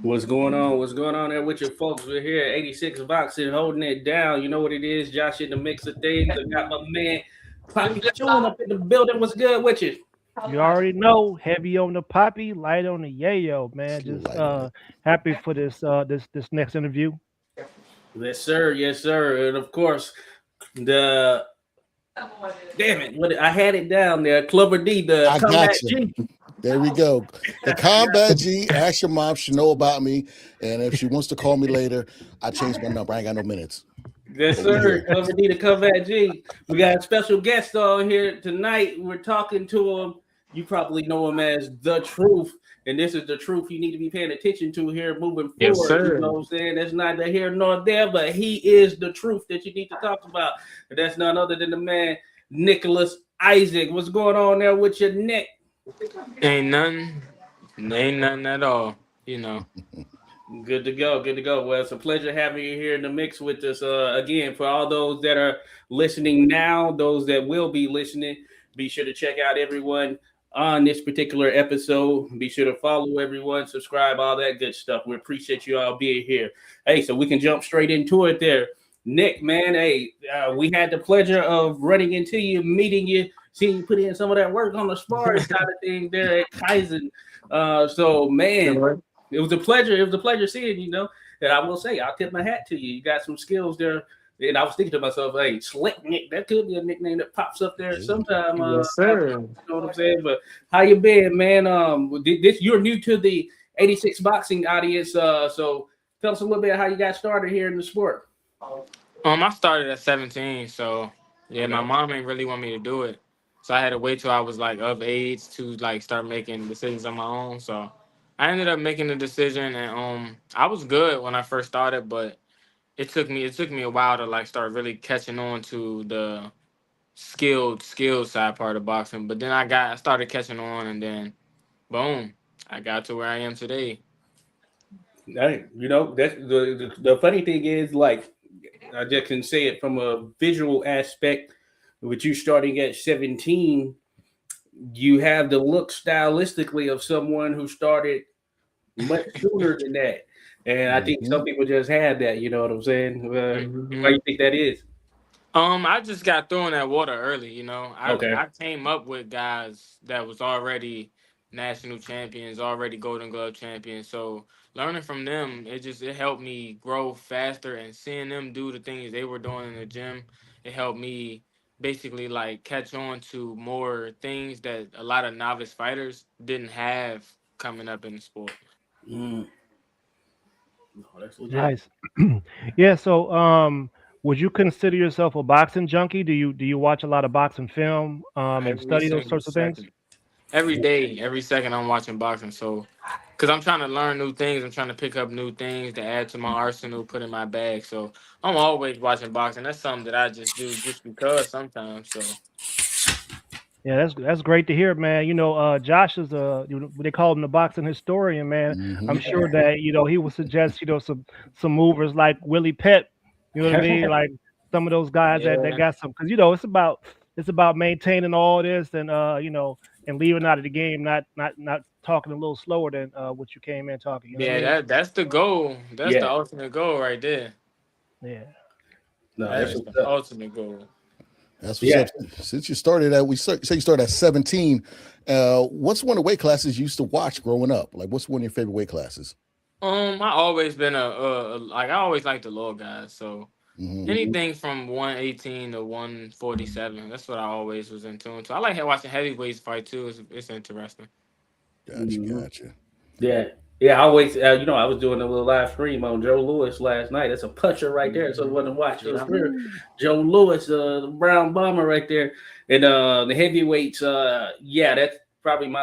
What's going on? What's going on there with your folks? We're here at 86 Boxing, holding it down. You know what it is. Josh in the mix of things. I got my man Poppy June up in the building. What's good with you? You already know, heavy on the poppy, light on the yayo, man. Just Light on it. happy for this next interview. Yes, sir. Yes, sir. And of course, the damn it, what I had it down there. Clover D, the I Combat got you. G. There we go. The Combat G. Ask your mom. She know about me, and if she wants to call me later, I changed my number. I ain't got no minutes. Yes, But we sir. here. Clover D, the Combat G. We got a special guest on here tonight. We're talking to him. You probably know him as The Truth. And this is the truth you need to be paying attention to here moving Yes, forward. You sir. know what I'm saying? That's neither here nor there, but he is the truth that you need to talk about. And that's none other than the man, Nicholas Isaac. What's going on there with your neck? Ain't nothing. Ain't nothing at all. You know. Good to go. Good to go. Well, it's a pleasure having you here in the mix with us. Again, for all those that are listening now, those that will be listening, be sure to check out everyone on this particular episode. Be sure to follow everyone, subscribe, all that good stuff. We appreciate you all being here. Hey, so we can jump straight into it there. Nick, man, hey, we had the pleasure of running into you, meeting you, seeing you put in some of that work on the sparring side of things there at Kaizen. So, man, it was a pleasure. It was a pleasure seeing you. Know, and I will say, I'll tip my hat to you. You got some skills there. And I was thinking to myself, hey, Slick Nick, that could be a nickname that pops up there sometime. Yes, sir. You know what I'm saying? But how you been, man? This you're new to the 86 boxing audience, so tell us a little bit how you got started here in the sport. I started at 17, so yeah, my mom ain't really want me to do it. So I had to wait till I was like of age to like start making decisions on my own. So I ended up making the decision, and I was good when I first started, but it took me a while to like start really catching on to the skilled side part of boxing. But then I started catching on, and then boom, I got to where I am today. Hey, you know that's the funny thing is, like, I just can say it from a visual aspect. With you starting at 17, you have the look stylistically of someone who started much sooner than that. And I think some Mhm. people just had that. You know what I'm saying? Why Hmm. you think that is? I just got thrown that water early. Okay. I came up with guys that was already national champions, already Golden Glove champions. So learning from them, it helped me grow faster, and seeing them do the things they were doing in the gym, it helped me basically like catch on to more things that a lot of novice fighters didn't have coming up in the sport. Mm. No, that's legit. Nice. Yeah. So, would you consider yourself a boxing junkie? Do you watch a lot of boxing film and Every study those single sorts of things? second. Every day, every second I'm watching boxing. So, because I'm trying to learn new things, I'm trying to pick up new things to add to my arsenal, put in my bag. So, I'm always watching boxing. That's something that I just do just because sometimes. So, Yeah, that's great to hear, man. Josh is they call him the boxing historian, man. I'm Mhm. sure that he would suggest some movers like Willie Pett. You know what I mean? Like some of those guys that yeah. got some because it's about maintaining all this and and leaving out of the game, not talking a little slower than what you came in talking. You know what I Yeah, mean? that's the goal. That's the Yeah. ultimate goal right there. Yeah. No, That that's is what's the up. ultimate goal. That's what's Yeah. up. Since you started at, say you started at 17. What's one of the weight classes you used to watch growing up? Like, what's one of your favorite weight classes? I always been like I always like the little guys. So Hmm. Mhm. anything from 118 to 147. That's what I always was in tune to. I like watching heavyweights fight too. It's interesting. Gotcha, Mhm. gotcha. Yeah. Yeah, I always, I was doing a little live stream on Joe Lewis last night. That's a puncher right there. So, Hmm. want to watch for Yeah. sure. Joe Lewis, the brown bomber right there. And the heavyweights, yeah, that's probably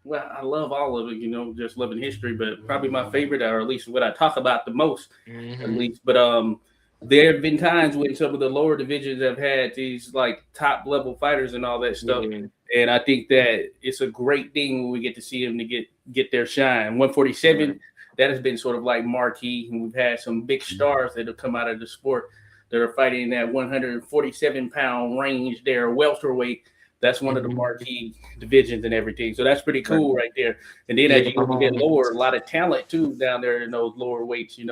well, I love all of it, just loving history, but probably my favorite, or at least what I talk about the most, at Hmm. least. But there have been times when some of the lower divisions have had these like top level fighters and all that stuff, Yeah. and I think that it's a great thing when we get to see them to get their shine. Right. 147, that has been sort of like marquee, and we've had some big stars that have come out of the sport that are fighting in that 147-pound range there, welterweight. That's one of the marquee divisions and everything. So that's pretty Right. cool right there. And then Yeah, as you go a bit lower, a lot of talent too down there in those lower weights. Even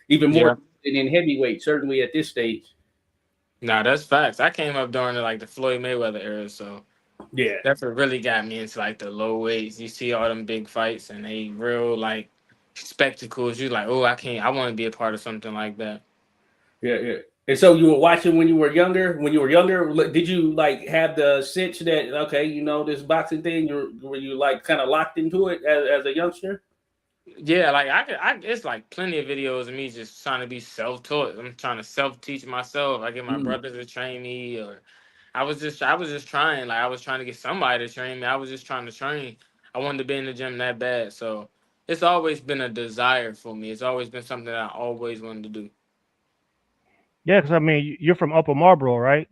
yeah. more than in heavyweight. Certainly at this stage. Nah, that's facts. I came up during like the Floyd Mayweather era, so Yeah. that's what really got me into like the low weights. You see all them big fights and they real like spectacles. You like, oh, I want to be a part of something like that. Yeah. And so you were watching when you were younger. When you were younger, did you like have the sense that okay, this boxing thing? Were you like kind of locked into it as a youngster? Yeah, like it's like plenty of videos of me just trying to be self-taught. I'm trying to self-teach myself. I get my brothers to train me, or I was just trying. Like I was trying to get somebody to train me. I was just trying to train. I wanted to be in the gym that bad. So it's always been a desire for me. It's always been something that I always wanted to do. Yeah, because I mean, you're from Upper Marlboro, right?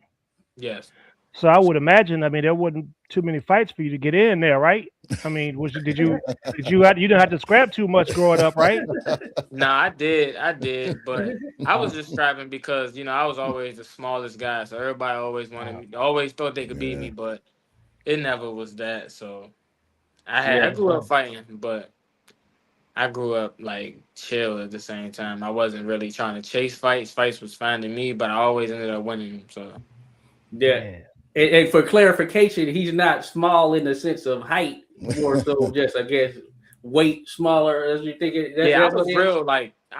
Yes. So I would imagine, I mean, there wasn't too many fights for you to get in there, right? I mean, you didn't have to scrap too much growing up, right? No, I did, but I was just striving because I was always the smallest guy, so everybody always wanted me, always thought they could beat me, but it never was that. So I grew up fighting, but I grew up like chill at the same time. I wasn't really trying to chase fights. Fights was finding me, but I always ended up winning them. So Yeah. And for clarification, he's not small in the sense of height, more so just I guess weight smaller as you think it. I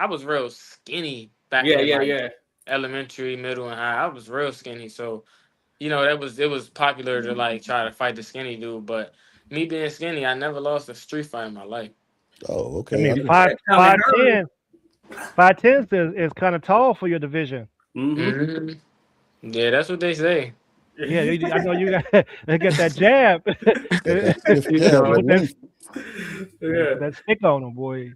was real skinny back in Yeah. elementary, middle, and high. I was real skinny, so it was popular to like try to fight the skinny dude. But me being skinny, I never lost a street fight in my life. Oh, I okay. mean, 5'10" is kind of tall for your division. Mm-hmm. Yeah, that's what they say. Yeah, I know you got they get that jab. That stick on them, boy.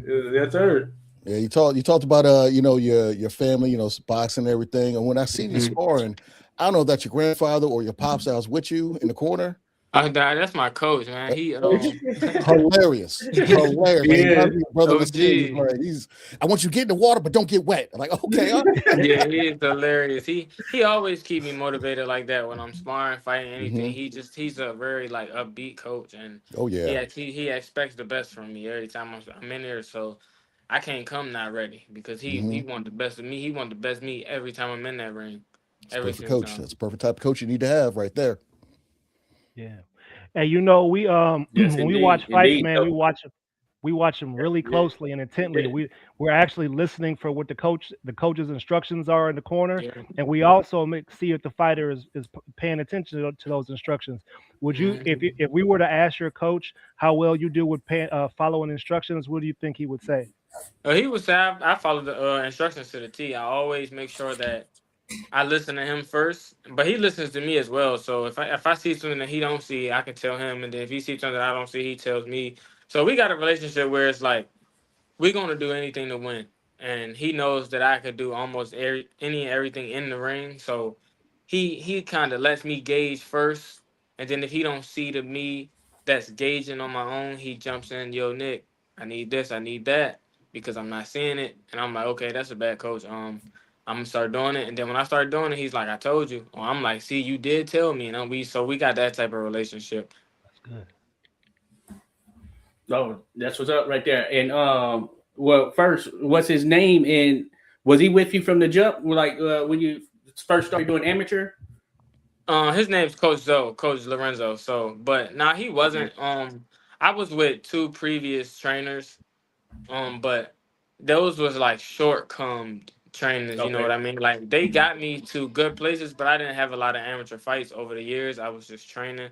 That's her. Yeah, you talked about your family, boxing and everything. And when I see you sparring, I don't know if that's your grandfather or your pops that was with you in the corner. That's my coach, man. He hilarious. Yeah. Brother, I want you to get in the water, but don't get wet. I'm like, okay. Yeah, he is hilarious. He always keep me motivated like that when I'm sparring, fighting, anything. He's a very like upbeat coach, and he expects the best from me every time I'm in there. So I can't come not ready because he want the best of me. He want the best of me every time I'm in that ring. Every coach. Time. That's the perfect type of coach you need to have right there. Yeah. And we when we watch fights, man, we watch them really closely and intently. We're actually listening for what the coach's instructions are in the corner, and we also see if the fighter is paying attention to those instructions. Would you, if we were to ask your coach how well you do with following instructions, what do you think he would say? He would say I follow the instructions to the T. I always make sure that I listen to him first, but he listens to me as well. So if I see something that he don't see, I can tell him, and then if he sees something I don't see, he tells me. So we got a relationship where it's like we're gonna do anything to win, and he knows that I could do almost everything in the ring. So he kind of lets me gauge first, and then if he don't see the me that's gauging on my own, he jumps in. Yo, Nick, I need this, I need that, because I'm not seeing it, and I'm like, okay, that's a bad coach. I'm gonna start doing it, and then when I start doing it, he's like, "I told you." Or I'm like, "See, you did tell me," and we got that type of relationship. That's good. Oh, that's what's up right there. And well, first, what's his name? And was he with you from the jump? Like when you first started doing amateur? His name's Coach Lorenzo. So, but nah, he wasn't. I was with two previous trainers, but those was like short-combed trainers, you know what I mean? Like they got me to good places, but I didn't have a lot of amateur fights over the years. I was just training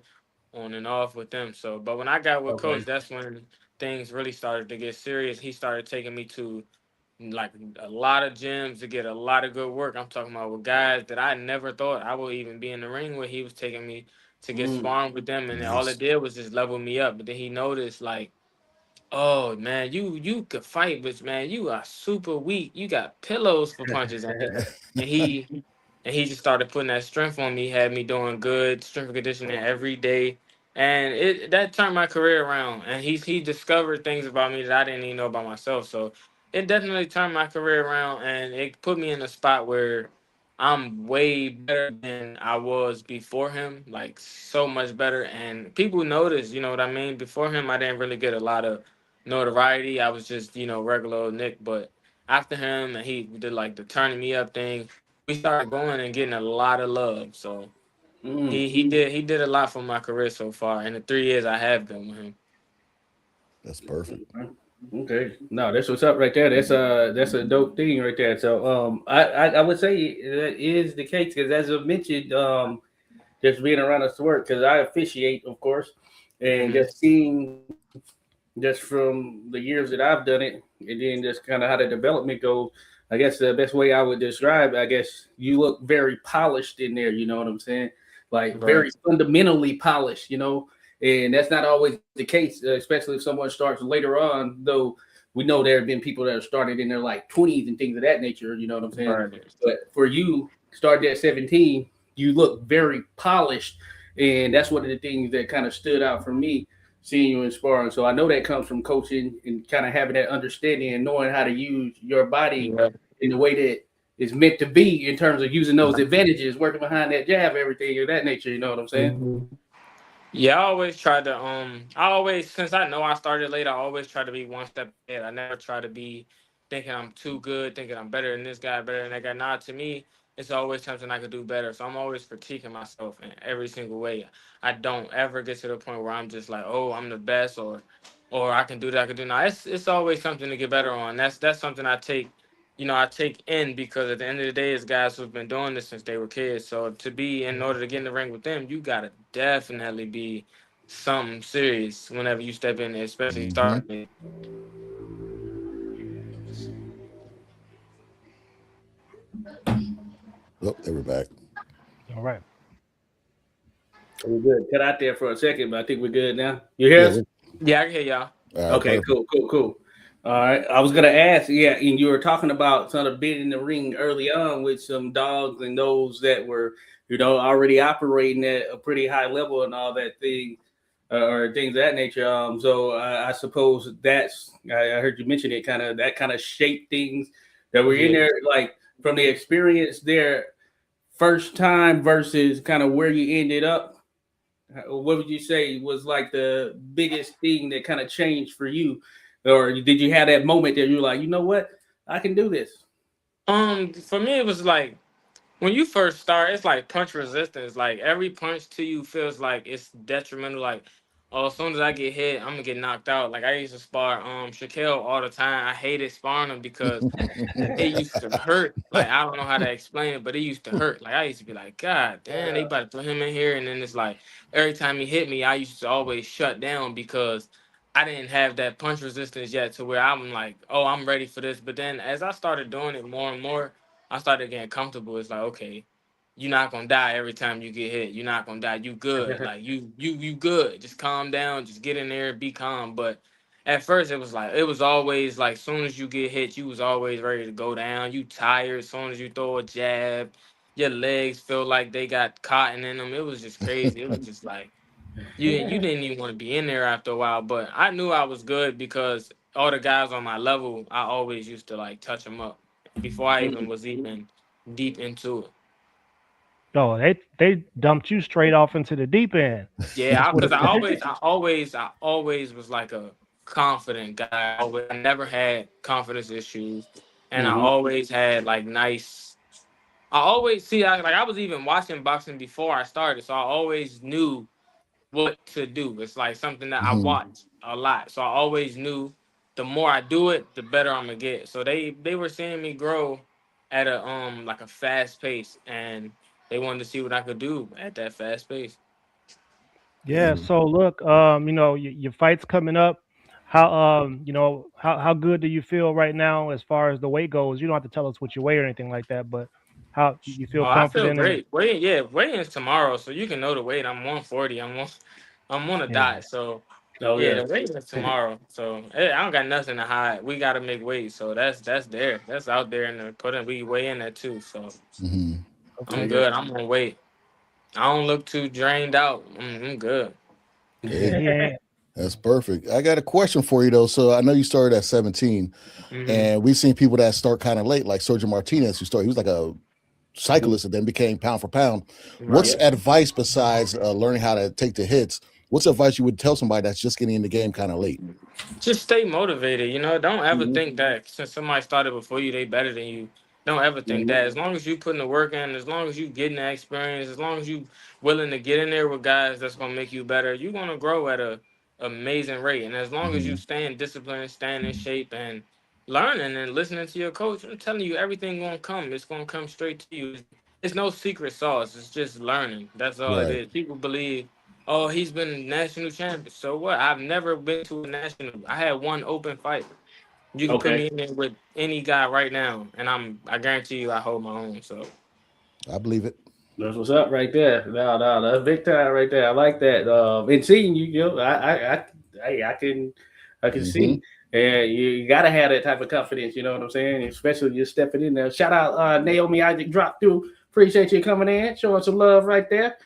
on and off with them. So, but when I got with Coach, that's when things really started to get serious. He started taking me to like a lot of gyms to get a lot of good work. I'm talking about with guys that I never thought I would even be in the ring with. He was taking me to get sparring with them, and all it did was just level me up. But then he noticed like, oh man, you could fight, but man, you are super weak. You got pillows for punches, and he just started putting that strength on me. Had me doing good strength and conditioning every day, and that turned my career around. And he discovered things about me that I didn't even know about myself. So it definitely turned my career around, and it put me in a spot where I'm way better than I was before him, like so much better. And people notice, you know what I mean? Before him, I didn't really get a lot of notoriety. I was just, regular old Nick. But after him, and he did like the turning me up thing, we started going and getting a lot of love. So he did a lot for my career so far in the 3 years I have been with him. That's perfect. Okay, no, that's what's up right there. That's a dope thing right there. So I would say that is the case because as I mentioned, just being around us to work because I officiate, of course, and just seeing just from the years that I've done it, and then just kind of how the development goes. I guess the best way I would describe, I guess you look very polished in there. You know what I'm saying? Like very fundamentally polished. And that's not always the case, especially if someone starts later on. Though we know there have been people that have started in their like 20s and things of that nature. You know what I'm saying? Right. But for you, started at 17, you look very polished, and that's one of the things that kind of stood out for me seeing you in sparring. So I know that comes from coaching and kind of having that understanding and knowing how to use your body in the way that is meant to be in terms of using those advantages, working behind that jab, everything of that nature. You know what I'm saying? Yeah, I always try to since I know I started late, I always try to be one step ahead. I never try to be thinking I'm too good, thinking I'm better than this guy, better than that guy. Nah, to me, it's always something I could do better. So I'm always critiquing myself in every single way. I don't ever get to the point where I'm just like, oh, I'm the best or I can do that, I can do that. It's always something to get better on. That's something I take in because at the end of the day, it's guys who've been doing this since they were kids. So in order to get in the ring with them, you gotta definitely be something serious whenever you step in there, especially starting. Oh, they were back. All right. We're good. Cut out there for a second, but I think we're good now. You hear us? Yeah, I can hear y'all. Okay, perfect. Cool. All right. I was gonna ask, and you were talking about sort of being in the ring early on with some dogs and those that were, already operating at a pretty high level and all that thing, or things of that nature. So I suppose I heard you mention it, that kind of shaped things that were in there, like from the experience there, first time versus kind of where you ended up. What would you say was like the biggest thing that kind of changed for you? Or did you have that moment that you're like, you know what, I can do this? For me, it was like when you first start, it's like punch resistance. Like every punch to you feels like it's detrimental. Like, as soon as I get hit, I'm gonna get knocked out. Like I used to spar Shaquille all the time. I hated sparring him because it used to hurt. Like I don't know how to explain it, but it used to hurt. Like I used to be like, God damn, they about to put him in here, and then it's like every time he hit me, I used to always shut down because I didn't have that punch resistance yet to where I'm like, oh, I'm ready for this. But then as I started doing it more and more, I started getting comfortable. It's like, okay, you're not gonna die every time you get hit. You're not gonna die. You good. Like you good. Just calm down. Just get in there. Be calm. But at first, it was always like, soon as you get hit, you was always ready to go down. You tired. As soon as you throw a jab, your legs feel like they got cotton in them. It was just crazy. It was just like you didn't even want to be in there after a while. But I knew I was good because all the guys on my level, I always used to like touch them up before I even was even deep into it. Oh, they dumped you straight off into the deep end. Yeah, because I always was like a confident guy. I never had confidence issues, and I always had like nice. I always I was even watching boxing before I started, so I always knew what to do. It's like something that I watch a lot, so I always knew the more I do it, the better I'm gonna get. So they were seeing me grow at a like a fast pace, and they wanted to see what I could do at that fast pace. Yeah. So look, your fight's coming up. How how good do you feel right now as far as the weight goes? You don't have to tell us what you weigh or anything like that, but how you feel confident? I feel great. Weigh-in's tomorrow, so you can know the weight. I'm 140. I'm on a diet, so the weight is tomorrow. So I don't got nothing to hide. We got to make weight, so that's there. That's out there, and we weigh in that too. So I'm good. I'm on weight. I don't look too drained out. I'm good. Yeah. That's perfect. I got a question for you though. So I know you started at 17, and we've seen people that start kind of late, like Sergio Martinez, he was like a cyclist and then became pound for pound. Right. What's advice besides learning how to take the hits? What's advice you would tell somebody that's just getting in the game kind of late? Just stay motivated. Don't ever think that since somebody started before you, they better than you. Don't ever think that. As long as you putting the work in, as long as you getting the experience, as long as you willing to get in there with guys that's gonna make you better, you're gonna grow at a amazing rate. And as long as you staying disciplined, staying in shape, and learning and listening to your coach, I'm telling you, everything gonna come. It's gonna come straight to you. It's no secret sauce. It's just learning. That's all it is. People believe, oh, he's been national champion. So what? I've never been to a national. I had one open fight. You can put me in there with any guy right now, and I guarantee you, I hold my own. So I believe it. That's what's up right there. No, that's big time right there. I like that. And seeing you, I can see. And you got to have that type of confidence, you know what I'm saying? Especially you stepping in there. Shout out Naomi Isaac dropped through. Appreciate you coming in, showing some love right there.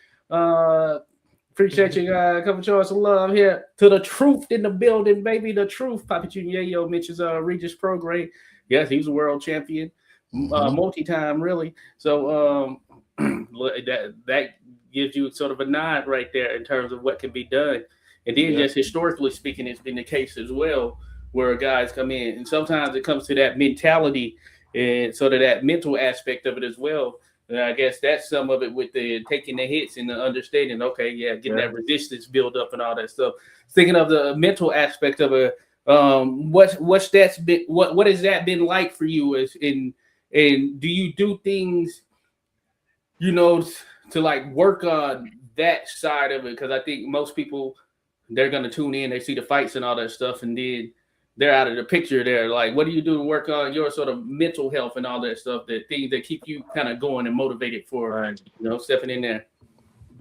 Appreciate you coming showing some love here to the truth in the building, baby. The truth. Papa Junior Yayo mentions Regis Prograde. Yes, he's a world champion, multi-time really. So that gives you sort of a nod right there in terms of what can be done. And then just historically speaking, it's been the case as well, where guys come in, and sometimes it comes to that mentality and sort of that mental aspect of it as well. And I guess that's some of it with the taking the hits and the understanding. Okay, getting that resistance build up and all that stuff. Thinking of the mental aspect of it, what has that been like for you? And do you do things, to like work on that side of it? Because I think most people, they're gonna tune in, they see the fights and all that stuff, and then they're out of the picture there. Like, what do you do to work on your sort of mental health and all that stuff, that things that keep you kind of going and motivated for, stepping in there?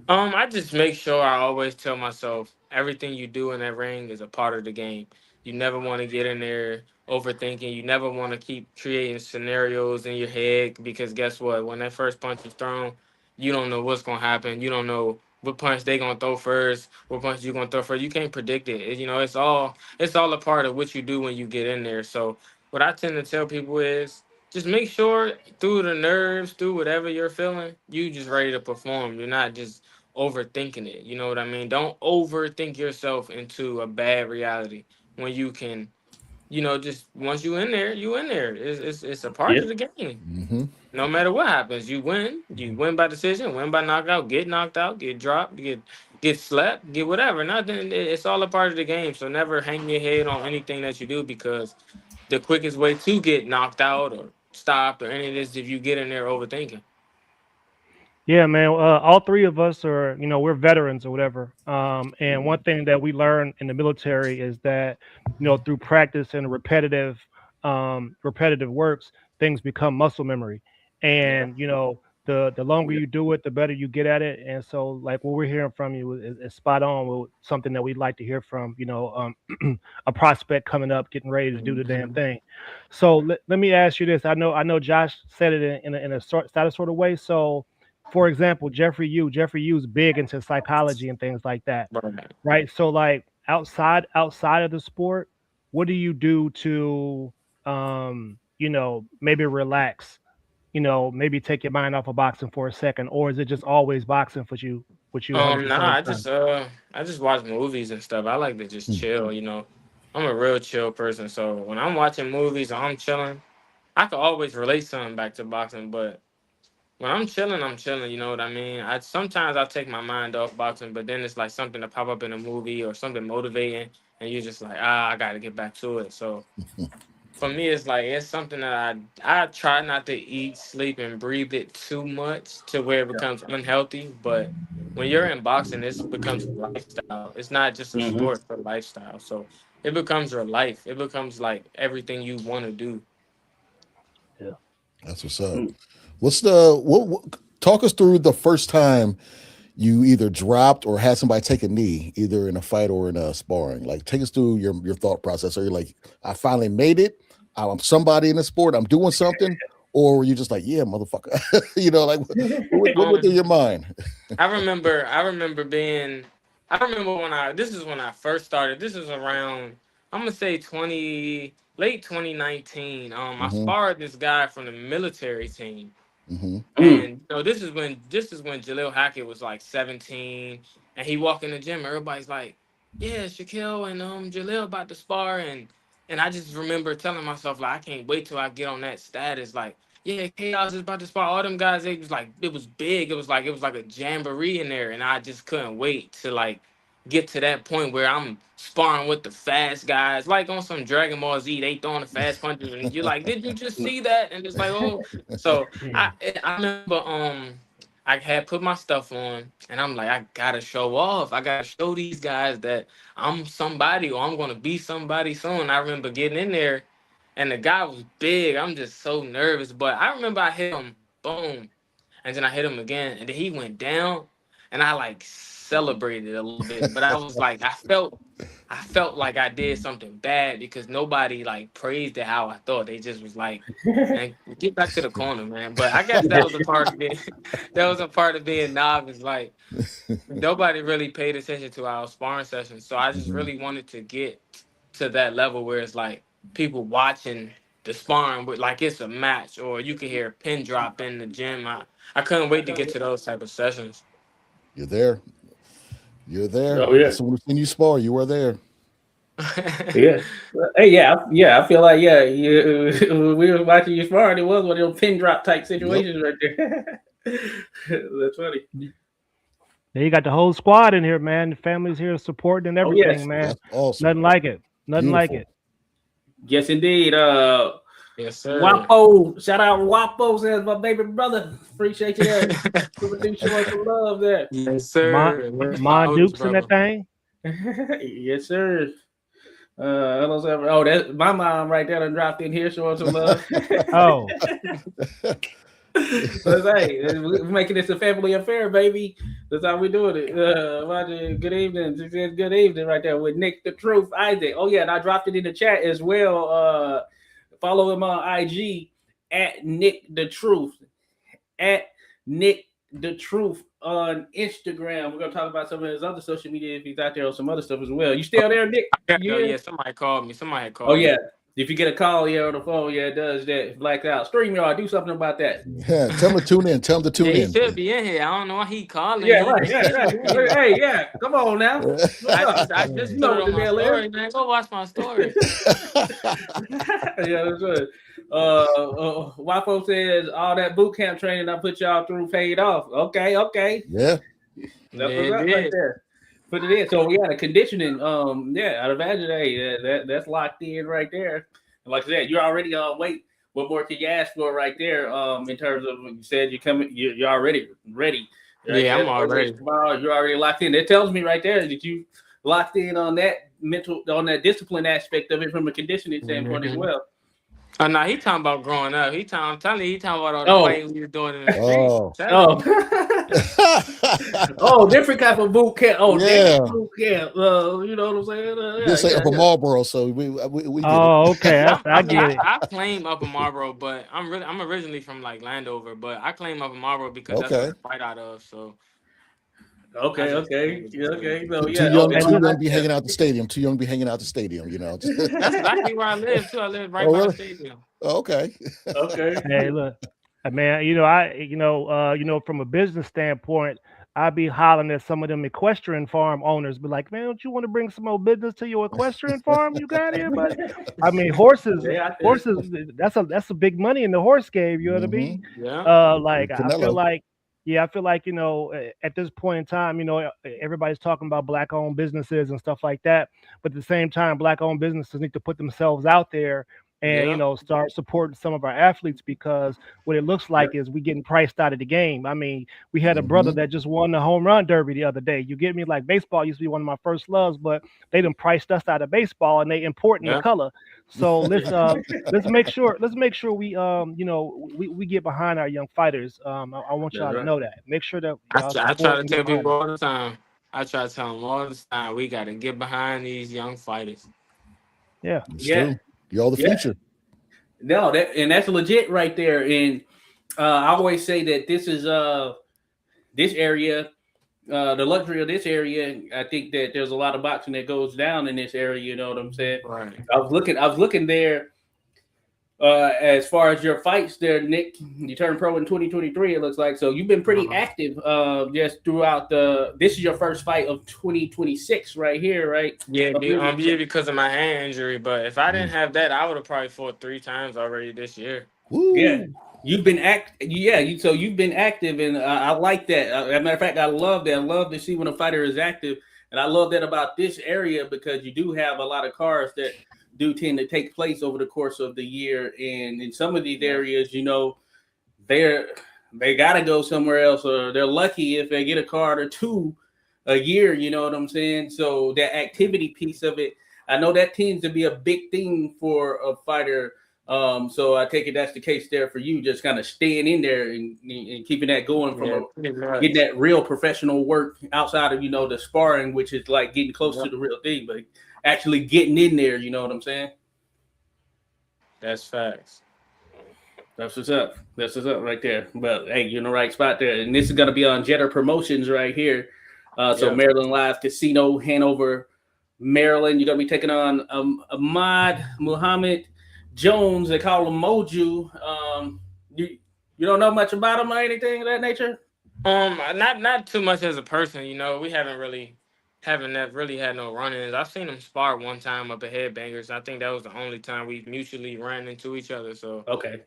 I just make sure I always tell myself everything you do in that ring is a part of the game. You never want to get in there overthinking. You never want to keep creating scenarios in your head, because guess what? When that first punch is thrown, you don't know what's going to happen. You don't know what punch they going to throw first, what punch you going to throw first. You can't predict it. It's all a part of what you do when you get in there. So what I tend to tell people is just make sure through the nerves, through whatever you're feeling, you just ready to perform. You're not just overthinking it. You know what I mean? Don't overthink yourself into a bad reality when you can, just once you in there, you in there. It's a part of the game. No matter what happens, you win. You win by decision, win by knockout, get knocked out, get dropped, get slapped, get whatever. Nothing. It's all a part of the game. So never hang your head on anything that you do, because the quickest way to get knocked out or stopped or any of this, if you get in there overthinking. Yeah, man. All three of us are, we're veterans or whatever. And one thing that we learn in the military is that, through practice and repetitive works, things become muscle memory. And, the longer you do it, the better you get at it. And so, like, what we're hearing from you is spot on with something that we'd like to hear from, a prospect coming up, getting ready to do the damn thing. So let me ask you this. I know Josh said it in a sort of way. So, for example, Jeffrey Yu's big into psychology and things like that, right? So, like, outside of the sport, what do you do to, maybe relax? Maybe take your mind off of boxing for a second, or is it just always boxing for you? I just watch movies and stuff. I like to just chill. I'm a real chill person. So when I'm watching movies or I'm chilling, I can always relate something back to boxing, but when I'm chilling, you know what I mean? Sometimes I take my mind off boxing, but then it's like something to pop up in a movie or something motivating, and you're just like, I got to get back to it. So for me, it's like, it's something that I try not to eat, sleep, and breathe it too much to where it becomes unhealthy. But when you're in boxing, it becomes a lifestyle. It's not just a sport, but a lifestyle. So it becomes your life. It becomes like everything you want to do. Yeah, that's what's up. What's what talk us through the first time you either dropped or had somebody take a knee, either in a fight or in a sparring? Like, take us through your thought process. Are you like, I finally made it, I'm somebody in the sport, I'm doing something? Or were you just like, yeah, motherfucker? Like, what went through your mind? I remember when I first started. This is around, I'm gonna say late 2019. I sparred this guy from the military team. And this is when Jaleel Hackett was like 17, and he walked in the gym. Everybody's like, "Yeah, Shaquille and Jaleel about to spar," and I just remember telling myself like, I can't wait till I get on that status. Like, yeah, Chaos is about to spar. All them guys, it was big. It was like a jamboree in there, and I just couldn't wait to like get to that point where I'm sparring with the fast guys, like on some Dragon Ball Z. They throwing the fast punches, and you're like, "Did you just see that?" And it's like, oh, so I remember I had put my stuff on, and I'm like, I gotta show off. I gotta show these guys that I'm somebody, or I'm gonna be somebody soon. I remember getting in there, and the guy was big. I'm just so nervous, but I remember I hit him, boom, and then I hit him again, and then he went down, and I like celebrated a little bit, but I was like, I felt like I did something bad because nobody like praised it how I thought. They just was like, man, get back to the corner, man. But I guess that was a part of being novice. Like, nobody really paid attention to our sparring sessions. So I just really wanted to get to that level where it's like people watching the sparring with like it's a match, or you can hear a pin drop in the gym. I couldn't wait to get to those type of sessions. You're there. Oh, yeah. As soon as you spar, you are there. Yeah. Hey, yeah. I feel like we were watching you spar, and it was one of those pin drop type situations right there. That's funny. Yeah, you got the whole squad in here, man. The family's here supporting and everything, man. That's awesome. Nothing like it. Nothing like it. Yes, indeed. Yes, sir. Wapo, shout out Wapo, says my baby brother. Appreciate you there. Showing some love there. Yes, sir. Mon Dukes in that thing. Yes, sir. That's my mom right there. Done dropped in here showing some love. Oh. So, hey, we're making this a family affair, baby. That's how we're doing it. Roger, good evening. Good evening right there with Nick the Truth Isaac. Oh yeah, and I dropped it in the chat as well. Follow him on IG at Nick the Truth. At Nick the Truth on Instagram. We're gonna talk about some of his other social media if he's out there on some other stuff as well. You still there, Nick? Yeah, somebody called me. Somebody called me. Oh yeah. If you get a call here on the phone, it does that. Blacked out. StreamYard, do something about that. Yeah, tell him to tune in. Tell him to tune in. He should be in here. I don't know why he calling. Yeah, right. Yeah. Hey, yeah. Come on now. I just put it on my story, man. Go watch my story. Yeah, that's good. Wapo says all that boot camp training I put y'all through paid off. Okay. Yeah. That's what's up right there. Put it in. So we got a conditioning. I'd imagine that's locked in right there. And like I said, you're already on weight. What more can you ask for right there? In terms of you said you're already ready. Right? Yeah, I'm already. Tomorrow, you're already locked in. It tells me right there that you locked in on that that discipline aspect of it from a conditioning standpoint as well. Oh no, he talking about growing up. I'm telling you, he talking about all the fighting we were doing in the street. Different type of boot camp. Boot camp. You know what I'm saying? Just say Upper Marlboro, so we okay. I get it. I claim Upper Marlboro, but I'm originally from like Landover, but I claim Upper Marlboro because that's where I fight out of. So. Okay. So, too young to be hanging out the stadium. Too young to be hanging out the stadium. You know. That's exactly where I live too. I live right by the stadium. Okay. Hey, look, man. From a business standpoint, I'd be hollering at some of them equestrian farm owners, be like, man, don't you want to bring some more business to your equestrian farm you got here, buddy? I mean, horses. That's a big money in the horse game. You know what I mean? Yeah. I feel like, at this point in time, everybody's talking about Black-owned businesses and stuff like that. But at the same time, Black-owned businesses need to put themselves out there and, start supporting some of our athletes, because what it looks like is we getting priced out of the game. I mean, we had a brother that just won the home run derby the other day. You get me? Like, baseball used to be one of my first loves, but they done priced us out of baseball, and they importing the color. So let's make sure we we get behind our young fighters. I want y'all to know that. Make sure that I try to tell people all the time. I try to tell them all the time, we got to get behind these young fighters. Yeah. True. You're all the future. No, that's legit right there. And I always say that this is this area, the luxury of this area. I think that there's a lot of boxing that goes down in this area. You know what I'm saying? Right. I was looking there As far as your fights there, Nick, you turned pro in 2023, it looks like. So you've been pretty active just throughout this is your first fight of 2026 right here, right? Yeah, because of my hand injury. But if I didn't have that, I would have probably fought 3 times already this year. Woo. Yeah. You've been so you've been active, and I like that. As a matter of fact, I love that. I love to see when a fighter is active, and I love that about this area because you do have a lot of cards that do tend to take place over the course of the year, and in some of these areas, they got to go somewhere else, or they're lucky if they get a card or 2 a year. You know what I'm saying? So that activity piece of it, I know that tends to be a big thing for a fighter. So I take it that's the case there for you, just kind of staying in there and keeping that going from getting that real professional work outside of the sparring, which is like getting close to the real thing, but actually getting in there. You know what I'm saying? That's facts. That's what's up. That's what's up right there. But hey, you're in the right spot there, and this is gonna be on Jetter Promotions right here. So Maryland Live Casino, Hanover, Maryland. You're gonna be taking on Ahmad Muhammad Jones. They call him Moju. You don't know much about him or anything of that nature? Not too much as a person. We haven't really had no run-ins. I've seen him spar one time up at Headbangers. I think that was the only time we mutually ran into each other. So okay.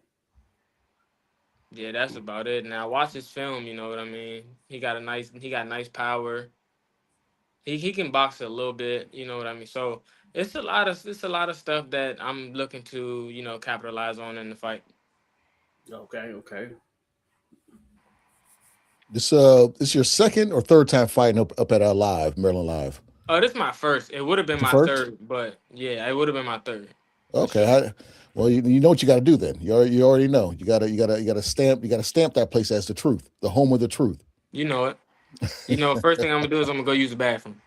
Yeah, that's about it. Now watch his film. You know what I mean? He got nice power. He can box a little bit. You know what I mean? So. It's a lot of stuff that I'm looking to, capitalize on in the fight. Okay. This your second or third time fighting up at Maryland Live? Oh, this is my first. It would have been my third, but yeah, it would have been my third. Okay. Well, you know what you got to do then. You already know. You got to stamp that place as the truth, the home of the truth. You know it. First thing I'm gonna do is I'm gonna go use the bathroom.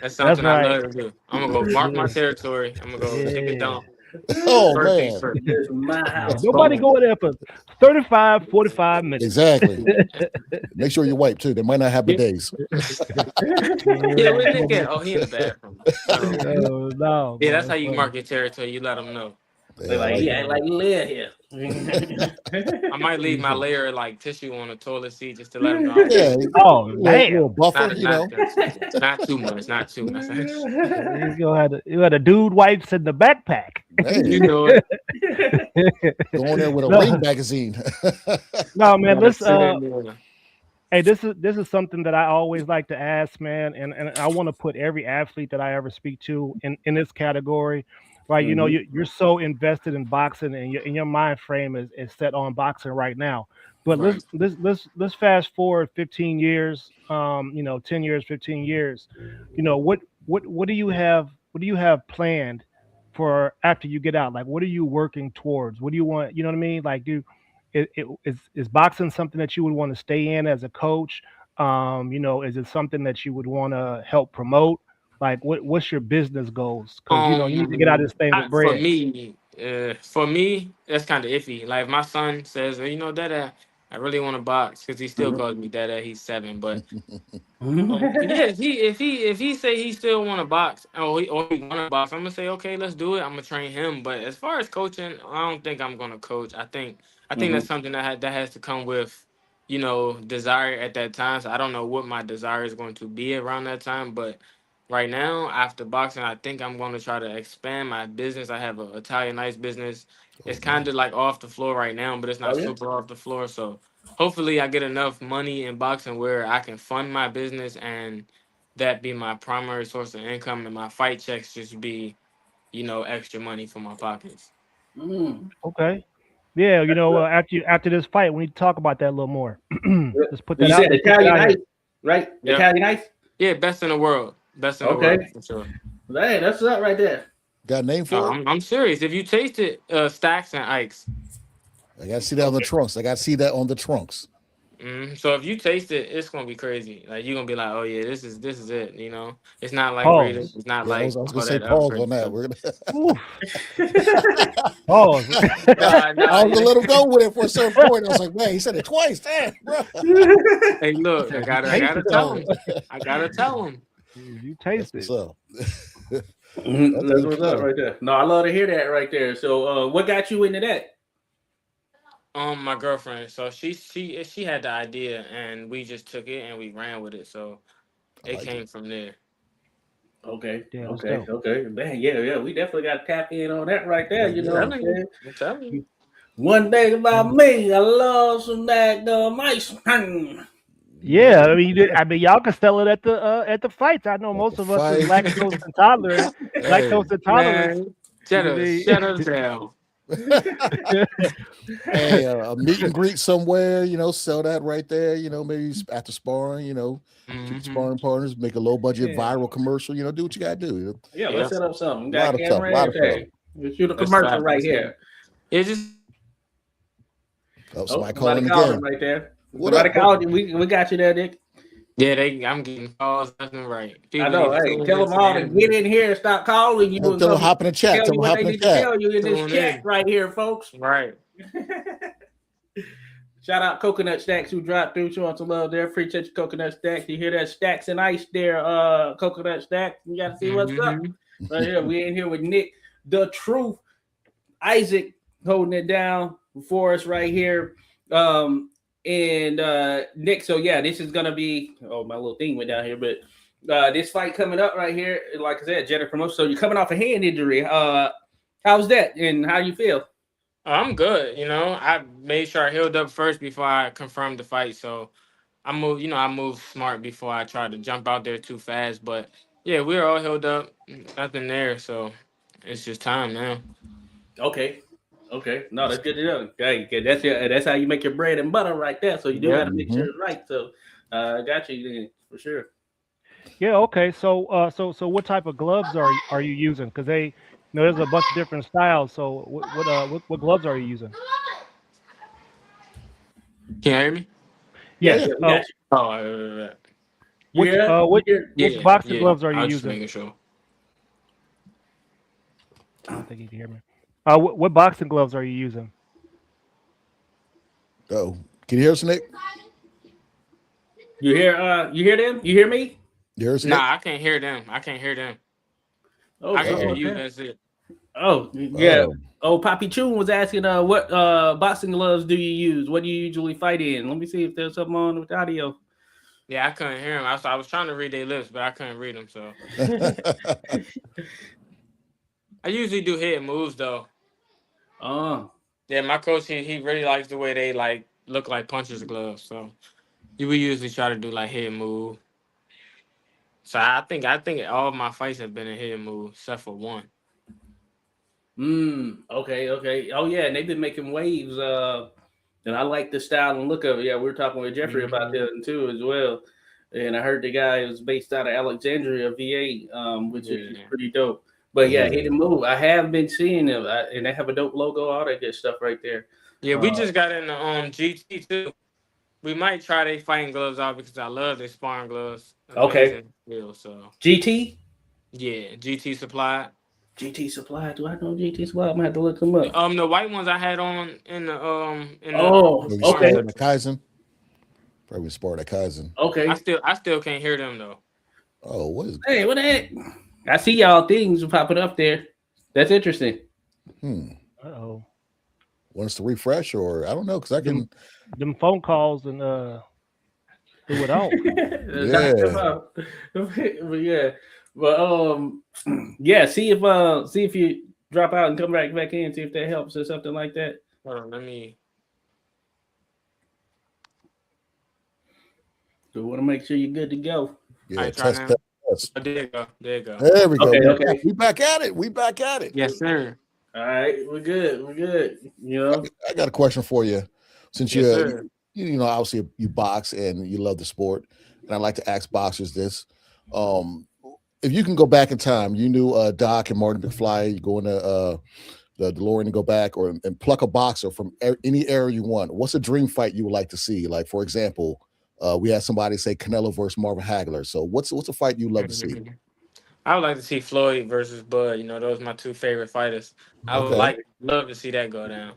That's something I love to do. I'm gonna go mark my territory. I'm gonna go take a dump. Oh man, my house. Nobody go there for 35, 45 minutes. Exactly. Make sure you wipe too. They might not have bidets. Yeah, where Nick at? Oh, he in the bathroom. No. Yeah, that's how you mark your territory. You let them know. They're like you live here. I might leave my layer like tissue on the toilet seat just to let them know. Yeah. Oh, man. Buffer, Not too much. You had a dude wipes in the backpack. Man. You know it. Going there with a ring magazine. No, man. Hey, this is something that I always like to ask, man, and I want to put every athlete that I ever speak to in this category. Right, you're so invested in boxing, and your mind frame is set on boxing right now. But let's fast forward 15 years, 10 years, 15 years. What do you have planned for after you get out? Like, what are you working towards? What do you want? You know what I mean? Like, is boxing something that you would want to stay in as a coach? Is it something that you would want to help promote? Like, what's your business goals? Because you need to get out of this thing with bread. For me, that's kind of iffy. Like, my son says, Dada, I really want to box, because he still calls me Dada. He's 7, but if he say he still want to box, or he want to box, I'm gonna say okay, let's do it. I'm gonna train him. But as far as coaching, I don't think I'm gonna coach. I think that's something that has to come with desire at that time. So I don't know what my desire is going to be around that time, but. Right now, after boxing, I think I'm going to try to expand my business. I have an Italian ice business. It's kind of like off the floor right now, but it's not super off the floor. So hopefully I get enough money in boxing where I can fund my business and that be my primary source of income, and my fight checks just be, extra money for my pockets. Okay. Yeah, after this fight, we need to talk about that a little more. Let's put that out. You said Italian ice, right? Yep. Italian ice? Yeah, best in the world. Best in the world, for sure. Hey, that's that right there. Got a name for it? I'm serious. If you taste it, Stacks and Ike's. I got to see that on the trunks. So if you taste it, it's gonna be crazy. Like, you're gonna be like, oh yeah, this is it. It's not like Raiders. It's not like. I was gonna say pause on that. We're gonna. Pause. I was gonna let him go with it for a certain point. I was like, man, he said it twice. Damn, bro. Hey, look, I gotta tell him. You taste it. So That's what's up right there. No, I love to hear that right there. So, what got you into that? My girlfriend. So she had the idea, and we just took it and we ran with it. So it came from there. Okay. Yeah, Okay. Man, yeah. We definitely got to tap in on that right there. You know what I'm saying? I'm telling you. One thing about me, I love some daggone ice. Yeah, I mean, y'all can sell it at the fights. I know most of us is lactose intolerant. Lactose intolerant. Shut us down. Hey, a meet and greet somewhere, sell that right there, maybe after sparring, keep sparring partners, make a low budget viral commercial, do what you gotta do. Yeah, let's set up something. A lot of stuff. Let's shoot a commercial right here. It's just somebody calling again right there. Somebody called you. We got you there, Nick. Yeah, I'm getting calls left and right. I know. Hey, tell them all to get in here and stop calling you. Tell them hop in the chat. Tell them hop in the chat. Tell you in this chat right here, folks. Right. Shout out Coconut Stacks who dropped through. Showing some love there. Free touch Coconut Stacks. You hear that? Stacks and ice there. Coconut Stacks. You got to see what's up right here. We in here with Nick, the Truth, Isaac holding it down for us right here. And Nick, so yeah, this is gonna be my little thing went down here, but this fight coming up right here, like I said, Jeddah Promotion. So you're coming off a hand injury. How's that and how you feel? I'm good. I made sure I healed up first before I confirmed the fight. So I moved smart before I tried to jump out there too fast. But yeah, we're all healed up, nothing there. So it's just time now. Okay. No, that's good to know. Okay, that's how you make your bread and butter right there. So you do got to make sure it's right. So got you then for sure. Yeah. Okay. So so what type of gloves are you using? Because there's a bunch of different styles. So what gloves are you using? Can you hear me? Yes. Which boxing gloves are you using? Making sure. I don't think you can hear me. What boxing gloves are you using? Oh, can you hear us, Nick? You hear them? You hear me? You hear us, Nick? Nah, I can't hear them. I can hear you. That's it. Oh, yeah. Poppy Chun was asking, what boxing gloves do you use? What do you usually fight in? Let me see if there's something on with the audio. Yeah, I couldn't hear him. I was trying to read their lips, but I couldn't read them. So I usually do hit moves though. Yeah, my coach he really likes the way they look like puncher's gloves. So we usually try to do hit move. So I think all of my fights have been a hit move except for one. Okay. Oh yeah, and they've been making waves. And I like the style and look of it. Yeah, we were talking with Jeffrey about that too as well. And I heard the guy was based out of Alexandria, VA, which is pretty dope. But yeah, hit and move. I have been seeing them, and they have a dope logo, all that good stuff right there. Yeah, we just got in the GT too. We might try their fighting gloves out because I love their sparring gloves. Okay. So GT? Yeah, GT Supply. GT Supply. Do I know GT Supply? I'm gonna have to look them up. The white ones I had on in the okay. Kaizen. Probably sport at Kaizen. Okay. I still can't hear them though. Oh, what is? Hey, what the heck? I see y'all things popping up there. That's interesting. Uh-oh. Want us to refresh, or I don't know, because I can them phone calls and do it all. Yeah. See if you drop out and come back in, see if that helps or something like that. Hold on, let me. So we want to make sure you're good to go. Yeah, test. Oh, there you go. There we go. Okay. We back at it. Yes, sir. All right, we're good. I got a question for you. Since you obviously you box and you love the sport, and I like to ask boxers this: if you can go back in time, you knew Doc and Martin McFly, you go into the DeLorean and go back, and pluck a boxer from any era you want. What's a dream fight you would like to see? Like, for example, we had somebody say Canelo versus Marvin Hagler. So what's a fight you'd love to see? I would like to see Floyd versus Bud. Those are my two favorite fighters. I would love to see that go down.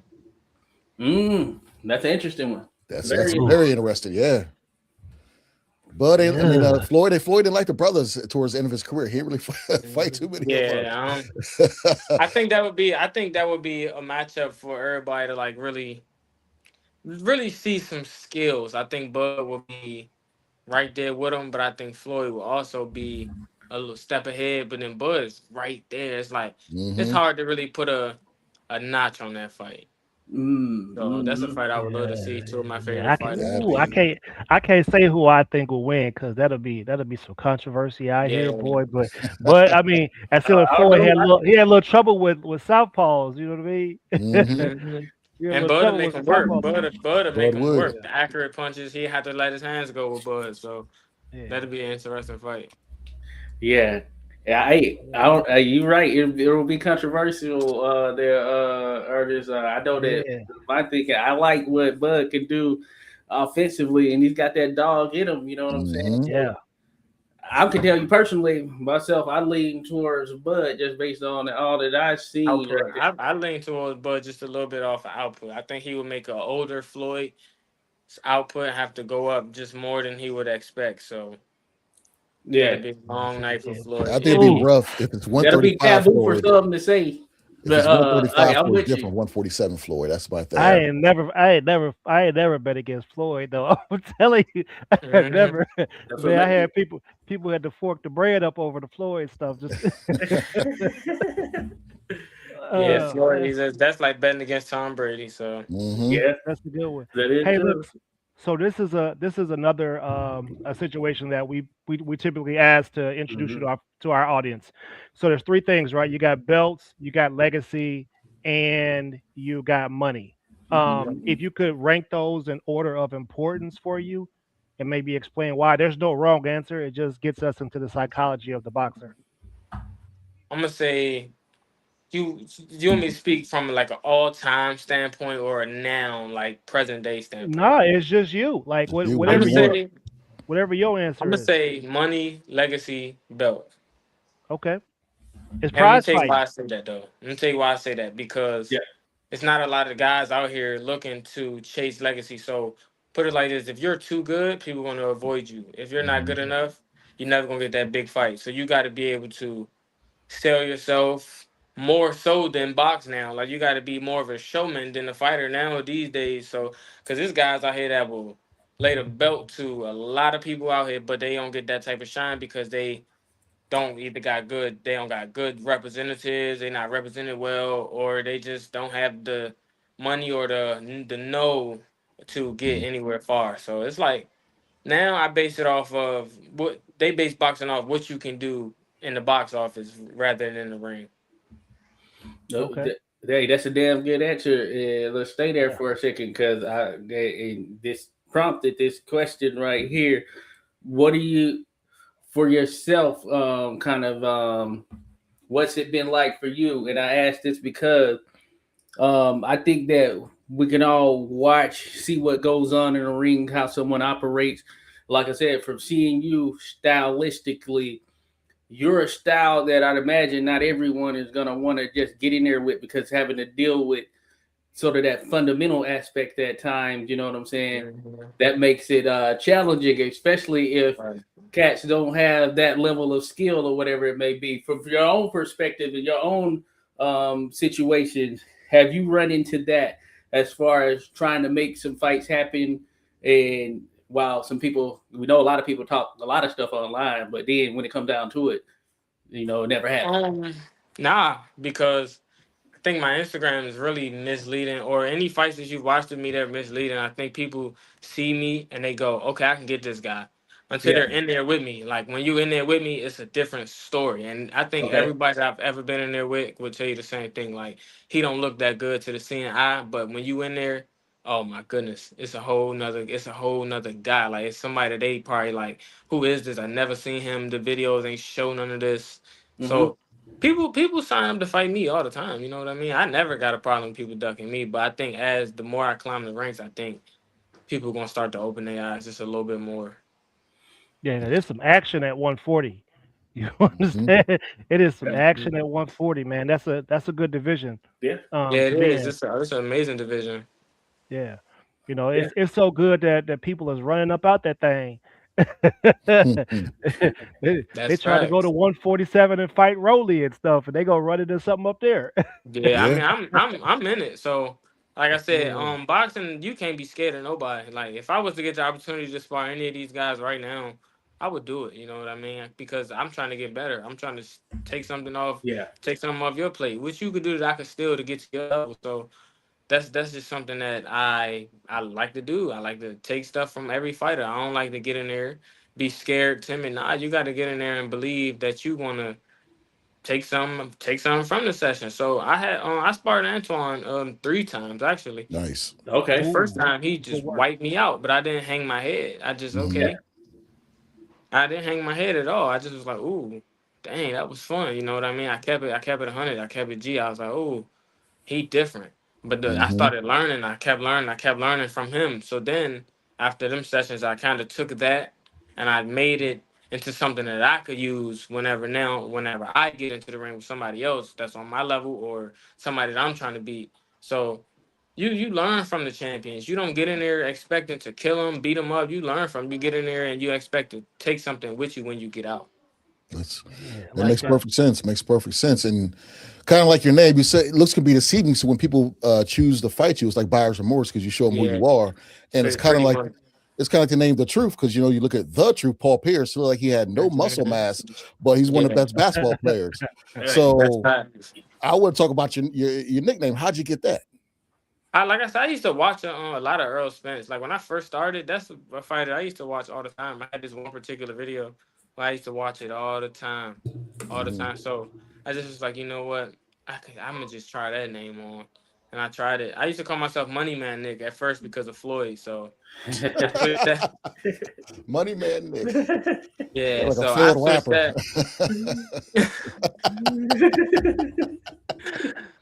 That's an interesting one. That's very interesting. Yeah. But I mean, Floyd didn't like the brothers towards the end of his career. He didn't really fight too many of them. I think that would be a matchup for everybody to like really see some skills. I think Bud will be right there with him, but I think Floyd will also be a little step ahead. But then Bud's right there. It's like it's hard to really put a notch on that fight. So that's a fight I would love to see. Two of my favorite fighters. I can't say who I think will win because that'll be some controversy out here, boy. But I mean, I feel Floyd had a little trouble with southpaws. You know what I mean? And Bud will make him work. Bud will make him work. The accurate punches, he had to let his hands go with Bud. So that'll be an interesting fight. Yeah. Yeah, you're right. It will be controversial. Artists. I know that. My thinking, I like what Bud can do offensively, and he's got that dog in him. You know what I'm saying? Yeah. I can tell you personally, myself, I lean towards Bud just based on all that I see. I lean towards Bud just a little bit off of output. I think he would make an older Floyd's output have to go up just more than he would expect. So. Yeah, it'd be a long night for Floyd. I think it'd be rough if it's 135. That'll be taboo for something to say. If it's 135 Floyd, different 147 Floyd. That's my thing. I ain't never bet against Floyd though. I'm telling you, I never. Man, I had people had to fork the bread up over the Floyd stuff. Just Floyd. That's like betting against Tom Brady. So yeah, that's a good one. Hey, look. So this is another a situation that we typically ask to introduce you to our audience. So there's three things, right? You got belts, you got legacy, and you got money. If you could rank those in order of importance for you, and maybe explain why. There's no wrong answer. It just gets us into the psychology of the boxer. I'm gonna say. You want me to speak from like an all-time standpoint or a now, like present-day standpoint? No, it's just you. Like whatever your answer is. I'm gonna say money, legacy, belt. Okay. It's prize fight. Why I say that though. Let me tell you why I say that because it's not a lot of guys out here looking to chase legacy. So put it like this: if you're too good, people are gonna avoid you. If you're not good enough, you're never gonna get that big fight. So you got to be able to sell yourself. More so than box now. Like you got to be more of a showman than a fighter now these days. So, because there's guys out here that will lay the belt to a lot of people out here, but they don't get that type of shine because they don't got good representatives. They're not represented well, or they just don't have the money or the know to get anywhere far. So it's like now I base it off of what they base boxing off what you can do in the box office rather than in the ring. Okay. Hey, that's a damn good answer. Let's stay there for a second because this prompted this question right here. What do you, for yourself, what's it been like for you? And I ask this because I think that we can all see what goes on in the ring, how someone operates. Like I said, from seeing you stylistically, you're a style that I'd imagine not everyone is going to want to just get in there with because having to deal with sort of that fundamental aspect at times, you know what I'm saying? That makes it challenging, especially if cats don't have that level of skill or whatever it may be. From your own perspective and your own situations, have you run into that as far as trying to make some fights happen? And while we know a lot of people talk a lot of stuff online, but then when it comes down to it, it never happens. Nah, because I think my Instagram is really misleading, or any fights that you've watched of me that are misleading. I think people see me and they go, okay, I can get this guy. Until they're in there with me. Like when you in there with me, it's a different story. And I think everybody that I've ever been in there with will tell you the same thing. Like he don't look that good to the seeing eye, but when you in there, oh my goodness, it's a whole nother guy. Like it's somebody that they probably like, who is this? I never seen him. The videos ain't show none of this. So people sign up to fight me all the time. You know what I mean? I never got a problem with people ducking me, but I think as the more I climb the ranks, I think people are gonna start to open their eyes just a little bit more. Yeah, there's some action at 140. You understand? It is some action at 140, man. That's a good division. Yeah, it is. It's an amazing division. Yeah, it's so good that people is running up out that thing, they try to go to 147 and fight Rolly and stuff, and they go run into something up there. Yeah, I mean, Yeah. I'm in it. So, like I said, Yeah. boxing, you can't be scared of nobody. Like, if I was to get the opportunity to spar any of these guys right now, I would do it. You know what I mean? Because I'm trying to get better. I'm trying to Yeah. take something off your plate, which you could do that I could still to get to your level. So that's just something that I like to do. I like to take stuff from every fighter. I don't like to get in there, be scared, timid. Nah, you got to get in there and believe that you want to take some from the session. So I sparred Antoine 3 times actually. Nice. Okay. The first Ooh, time he good just work. wiped me out, but I didn't hang my head. I just Mhm. okay. I didn't hang my head at all. I just was like, ooh, dang, that was fun. You know what I mean? I kept it 100. I kept it G. I was like, ooh, he different. But I Mhm. started learning. I kept learning from him. So then after them sessions, I kind of took that and I made it into something that I could use whenever I get into the ring with somebody else that's on my level or somebody that I'm trying to beat. So you learn from the champions. You don't get in there expecting to kill them, beat them up. You learn from 'em. You get in there and you expect to take something with you when you get out. That's Yeah, that like makes that. perfect sense. Makes perfect sense. And kind of like your name, you say looks can be deceiving. So when people choose to fight you, it's like buyer's remorse because you show them who Yeah, you are. And it's kind of pretty like much. the name the truth because you look at the truth, Paul Pierce, looked like he had no muscle mass, but he's one of the Yeah, best basketball players. Right. that's So facts. I want to talk about your nickname. How'd you get that? Like I said, I used to watch a lot of Earl Spence. Like when I first started, that's a fighter I used to watch all the time. I had this one particular video where I used to watch it all the time, all the Mhm. time. So I just was like, you know what, I'm gonna just try that name on, and I tried it. I used to call myself Money Man Nick at first because of Floyd. So I switched that. Money Man Nick. You're Yeah, like a so I failed switched rapper. that.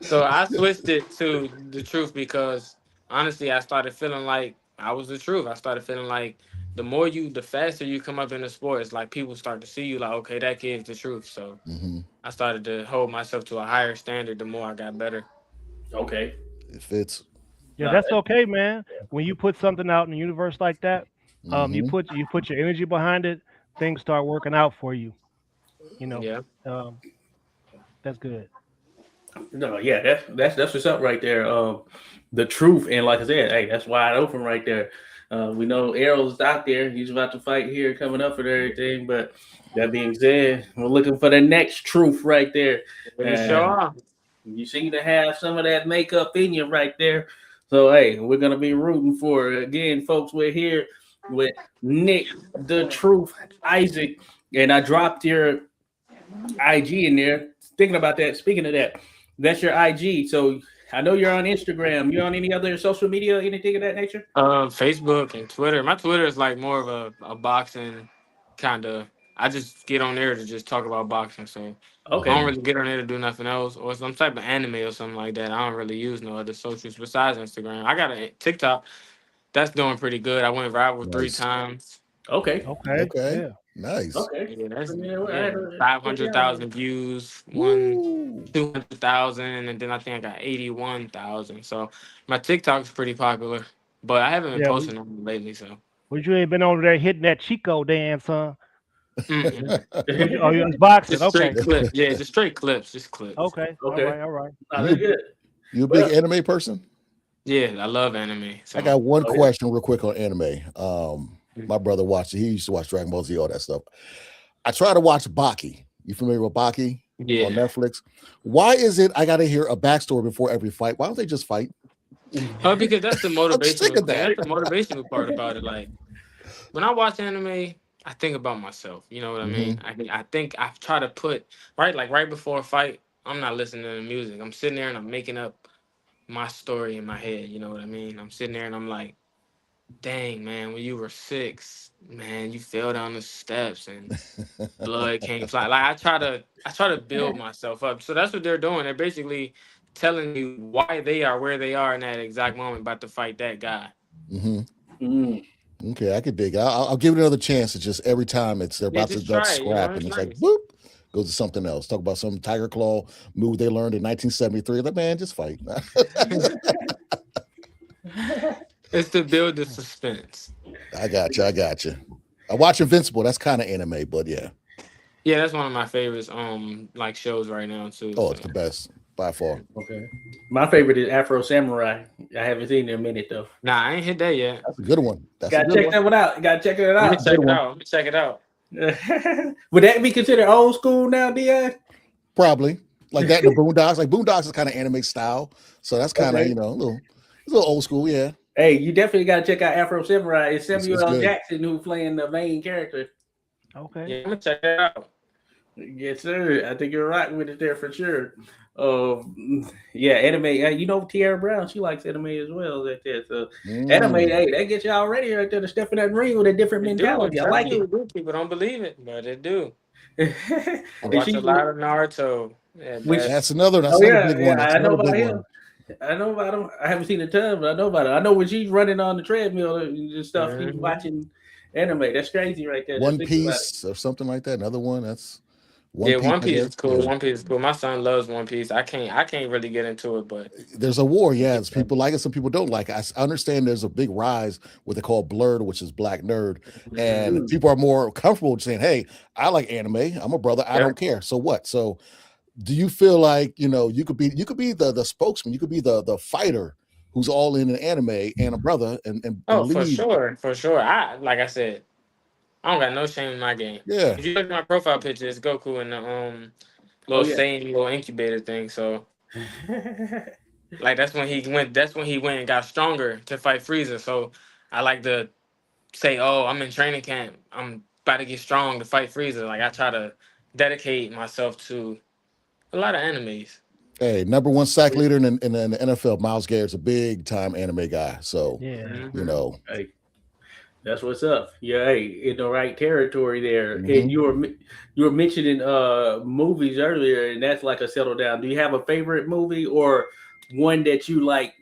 So I switched it to the truth because honestly, I started feeling like I was the truth. I started feeling like the faster you come up in the sport, it's like people start to see you like, okay, that kid's the truth. So Hmm. I started to hold myself to a higher standard the more I got better. Okay. It fits. Yeah, No, that's okay, man. When you put something out in the universe like that, you Hmm. put your energy behind it, things start working out for you. You know, Yeah. um, that's good. no, yeah, that's what's up right there. The truth, and like I said, hey, that's wide open right there. We know Errol's out there; he's about to fight here, coming up and everything. But that being said, we're looking for the next truth right there, Really show and off. you seem to have some of that makeup in you right there. So hey, we're gonna be rooting for it. Again, folks. We're here with Nick the Truth Isaac, and I dropped your IG in there. Thinking about that, speaking of that, that's your IG. So I know you're on Instagram. You're on any other social media, anything of that nature? Facebook and Twitter. My Twitter is like more of a boxing kind of. I just get on there to just talk about boxing. So I don't Okay. Hmm. really get on there to do nothing else or some type of anime or something like that. I don't really use no other socials besides Instagram. I got a TikTok that's doing pretty good. I went viral three Nice. times. Okay. Okay, Okay. yeah. Nice. Okay. Yeah, that's I had yeah, to check you out. 500,000 views, one Woo. 200,000, and then I think I got 81,000. So my TikTok's pretty popular, but I haven't been Yeah, posting on it lately. So but you ain't been over there hitting that Chico dance, huh? mm-mm. Oh, you was boxing. Just straight Okay, clips. Yeah, just straight clips. Just clips. okay, all Okay. right, all right. No, that's you good. you a big Well, anime person? Yeah, I love anime. I So got one oh yeah. question real quick on anime. My brother watched it. He used to watch Dragon Ball Z, all that stuff. I try to watch Baki. You familiar with Baki on yeah, Netflix? Why is it I got to hear a backstory before every fight? Why don't they just fight? because that's the I'm sick motivational of thing. that. That's the motivational part about it. Like when I watch anime, I think about myself. You know what I Hmm. mean? I think I try to put right before a fight. I'm not listening to the music. I'm sitting there and I'm making up my story in my head. You know what I mean? I'm sitting there and I'm like, dang man, when you were 6, man, you fell down the steps and blood came flying. Like I try to build myself up. So that's what they're doing. They're basically telling you why they are where they are in that exact moment about to fight that guy. Hmm. Mm. Okay, I could dig. I'll give it another chance. It's just every time they're Yeah, about to just try it. You know, scrap, and it's it's like nice. boop, goes to something else. Talk about some Tiger Claw move they learned in 1973. Like, man, just fight. It's to build the suspense. I got you. I got you. I watch Invincible. That's kind of anime, but yeah. Yeah, that's one of my favorites. Like shows right now too. Oh, it's the best by far. Okay. My favorite is Afro Samurai. I haven't seen it in a minute though. Nah, I ain't hit that yet. That's a good one. That's Gotta check that one out. Gotta check it Let me out. check it out. Would that be considered old school now, Dion? Probably like that. In the Boondocks, like Boondocks is kind of anime style, so that's kind of Okay. a little old school. Yeah. Hey, you definitely gotta check out Afro Samurai. It's Samuel L. good. Jackson who's playing the main character. Okay. Yeah, I'm gonna check it out. Yes, sir. I think you're right with it there for sure. Yeah, anime. You know, Tierra Brown, she likes anime as well. Like that. So anime, hey, that gets y'all ready right there to step in that ring with a different mentality. I like it. People don't believe it, but they do. And Watch she- a lot of Naruto. Yeah, That's another. That's Oh, another yeah, big one. That's I know another about big him. one. I know about him. I haven't seen a ton, but I know about it. I know when she's running on the treadmill and stuff, she's Mhm. watching anime. That's crazy right there. One Just think about Piece or something like that. Another one. That's One Piece I is cool. guess. One Piece is cool. My son loves One Piece. I can't really get into it, but There's a war. Yeah, it's people like it. Some people don't like it. I understand there's a big rise what they call blurred, which is black nerd, and people are more comfortable saying, "Hey, I like anime. I'm a brother. I don't care. So what?" So, do you feel like you could be the spokesman? You could be the fighter who's all in an anime and a brother and oh, lead. for sure. I like I said, I don't got no shame in my game. Yeah. If you look at my profile picture, it's Goku in the little Saiyan little incubator thing. So like that's when he went and got stronger to fight Frieza. So I like to say, oh, I'm in training camp. I'm about to get strong to fight Frieza. Like I try to dedicate myself to a lot of animes. Hey, number one sack leader in the NFL, Myles Garrett's a big time anime guy. So Yeah. Hey, that's what's up. Yeah, hey, in the right territory there. Mhm. And you were mentioning movies earlier, and that's like a settle down. Do you have a favorite movie or one that you like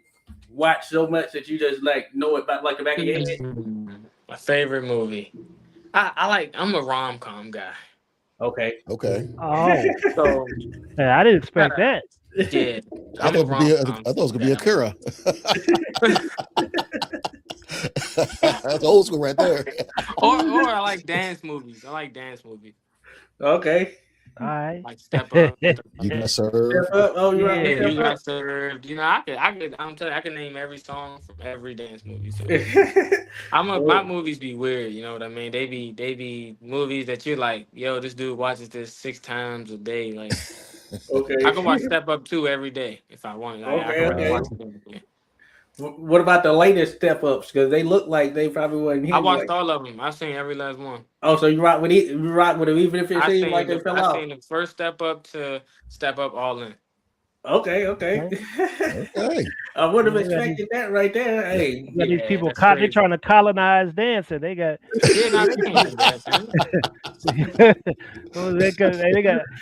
watch so much that you just like know it like the back of your head? My favorite movie. I'm a rom-com guy. Okay. Okay. Oh, So yeah, I didn't expect that. yeah, I thought it was gonna be Akira. That's old school right there. or I like dance movies. Okay. All right. Like Step Up. You got served. Oh, you're Yeah, right. You Got Served. I'm telling you, I can name every song from every dance movie. So my movies be weird, you know what I mean? They be movies that you're like, yo, this dude watches this 6 times a day. Like Okay. I can watch Step Up 2 every day if I want. Like, I can Okay. watch it every day. What about the latest step ups? Because they look like they probably wasn't here. I watched all of them. I've seen every last one. Oh, so you rock with it? You rock with them even if it I seems seen like they fell I out. seen the first Step Up to Step Up All In. Okay. Okay. I would have expected that right there. Hey, You got these people that's they're crazy. trying to colonize dancing. They got Yeah, no, they can't do that, man.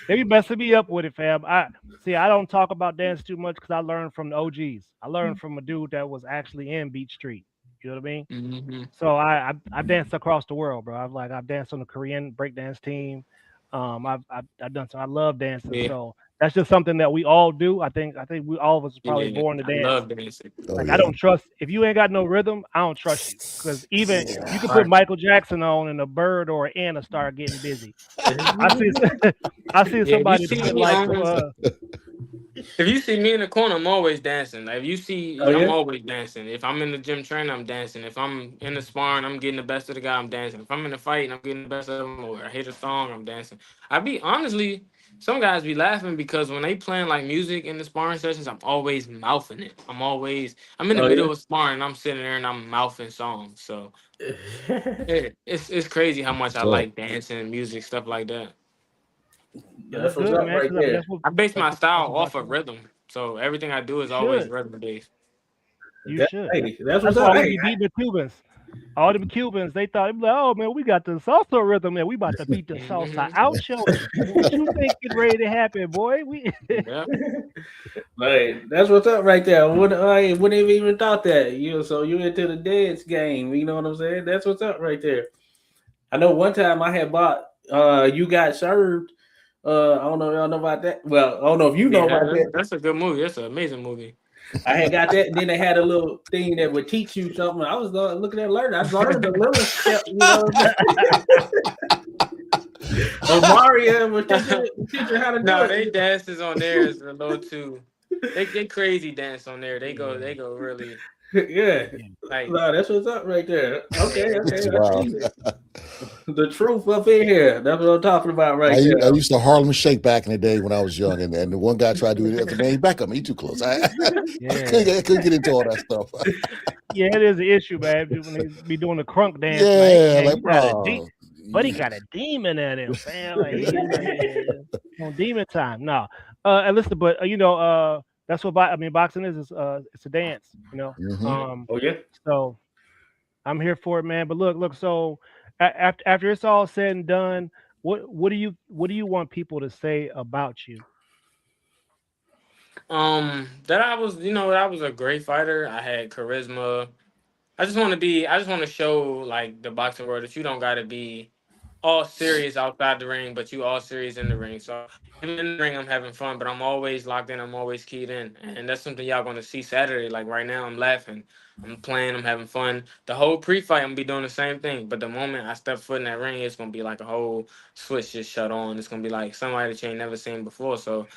they be messing me up with it, fam. I don't talk about dance too much because I learned from the OGs. I learned from a dude that was actually in Beach Street. You know what I mean? Mm-hmm. So I danced across the world, bro. I've danced on the Korean breakdance team. I've done so. I love dancing. Yeah. So that's just something that we all do. I think we all of us are probably Yeah, born to I dance. love dancing. I don't trust if you ain't got no rhythm. I don't trust you because even you can put Michael Jackson on and a bird or an ant will start getting busy. I see somebody see that me like on- If you see me in the corner, I'm always dancing. Like if you see, Oh, yeah? I'm always dancing. If I'm in the gym training, I'm dancing. If I'm in the sparring, I'm getting the best of the guy, I'm dancing. If I'm in the fight and I'm getting the best of him, or I hit a song, I'm dancing. Honestly, some guys be laughing because when they playing like music in the sparring sessions, I'm always mouthing it. I'm in the middle of sparring, I'm sitting there and I'm mouthing songs. So it's crazy how much I like dancing, music, stuff like that. That's what's up right there. I base my style off of rhythm, so everything I do is always rhythm based. You should. Hey, that's That's what's why up. we Hey, be beating the Cubans. All them Cubans, they thought, like, oh man, we got the salsa rhythm and we about to beat the salsa out. Show it. What you think is ready to happen, boy? Yeah. hey, that's what's up right there. I wouldn't have even thought that. So you into the dance game. You know what I'm saying? That's what's up right there. I know one time I had bought You Got Served. I don't know if y'all know about that. Well, I don't know if you know about that. That's a good movie. That's an amazing movie. I had got that, and then they had a little thing that would teach you something. I was looking at learning. I learned a little step, you know. Mario was teaching how to do it. They dances on there is a little too. They crazy dance on there. They go really. Yeah, like no, that's what's up right there. Okay. Wow. The truth up in here. That's what I'm talking about right there. I used to Harlem Shake back in the day when I was young, and the one guy tried to do it. Man, back up, me too close. I couldn't get into all that stuff. Yeah, it is an issue, man. When they be doing the crunk dance, but he got a demon in him, man. Like, on demon time. No, and listen, but that's what boxing is. It's a dance, you know. Mm-hmm. Oh yeah. So I'm here for it, man. But look. So after it's all said and done, what do you want people to say about you? That I was a great fighter. I had charisma. I just want to show like the boxing world that you don't got to be all serious outside the ring, but you all serious in the ring. So even in the ring, I'm having fun, but I'm always locked in. I'm always keyed in, and that's something y'all gonna see Saturday. Like right now, I'm laughing, I'm playing, I'm having fun. The whole pre-fight, I'm gonna be doing the same thing. But the moment I step foot in that ring, it's gonna be like a whole switch just shut on. It's gonna be like somebody that you ain't never seen before. So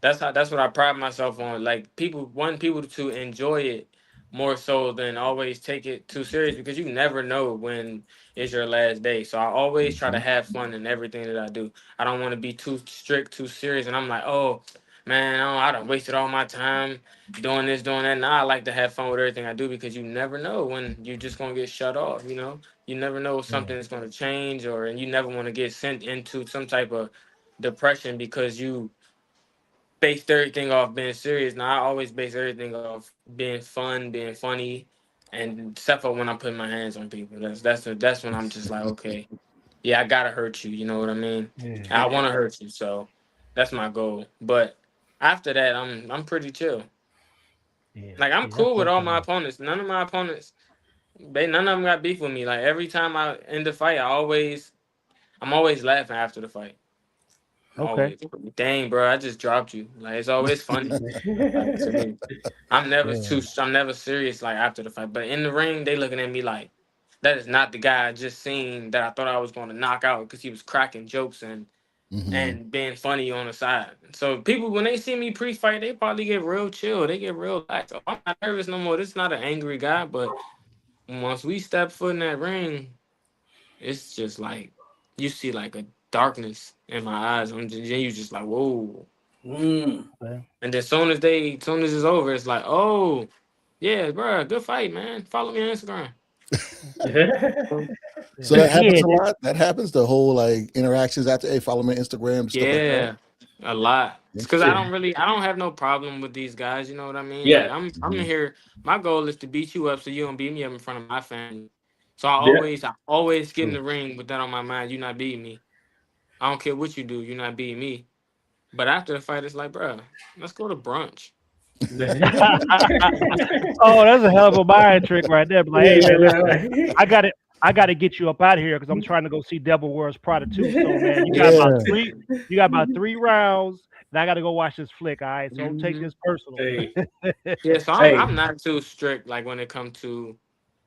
that's what I pride myself on. Like people to enjoy it more so than always take it too serious, because you never know when is your last day. So I always try to have fun in everything that I do. I don't want to be too strict, too serious. And I'm like, oh man, I done wasted all my time doing this, doing that. Now I like to have fun with everything I do, because you never know when you're just gonna get shut off. You know, you never know if something is gonna change, and you never want to get sent into some type of depression because you based everything off being serious. Now I always base everything off being fun, being funny, and except for when I'm putting my hands on people. That's when I'm just like, okay, yeah, I gotta hurt you. You know what I mean? Yeah. I want to hurt you, so that's my goal. But after that, I'm pretty chill. Yeah. Like I'm cool with all my opponents. None of my opponents, none of them got beef with me. Like every time I end the fight, I'm always laughing after the fight. Okay. Always. Dang, bro, I just dropped you. Like it's always funny. To me. I'm never serious like after the fight. But in the ring, they looking at me like that is not the guy I just seen that I thought I was going to knock out, because he was cracking jokes and being funny on the side. So people, when they see me pre-fight, they probably get real chill. They get real relaxed. So I'm not nervous no more. This is not an angry guy, but once we step foot in that ring, it's just like you see like a darkness in my eyes. You just like, whoa. And then soon as it's over, it's like, oh, yeah, bro, good fight, man. Follow me on Instagram. So that happens a lot. That happens, the whole like interactions after, hey, follow me on Instagram. Stuff like a lot. It's because I don't have no problem with these guys. You know what I mean? Yeah. Like, I'm in here. My goal is to beat you up so you don't beat me up in front of my family. So I always get in the ring with that on my mind. You not beating me. I don't care what you do. You're not beating me. But after the fight, it's like, bro, let's go to brunch. Oh, that's a hell of a mind trick right there. But like, hey, man, listen, I got to get you up out of here because I'm trying to go see Devil Wears Prada 2. So, man, you got about 3 rounds, and I got to go watch this flick. All right, so don't take this personal. Yeah, so I'm not too strict. Like when it comes to,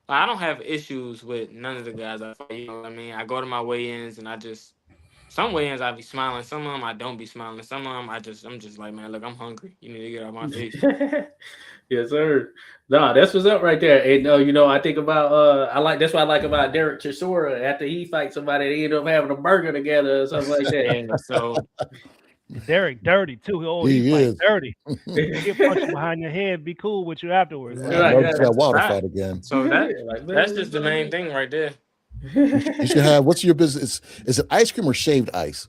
I don't have issues with none of the guys I fight. You know what I mean? I go to my weigh-ins and some weigh-ins I be smiling, some of them I don't be smiling, some of them I'm just like, man, look, I'm hungry. You need to get out of my face. Yes, sir. No, that's what's up right there. And I think about that's what I like about Derek Chisora. After he fights somebody, they end up having a burger together or something like that. Yeah, so Derek dirty too. Oh, he's dirty. Get punched behind your head, be cool with you afterwards. That water fight again. So that's just the main thing right there. You should have. What's your business? Is it ice cream or shaved ice?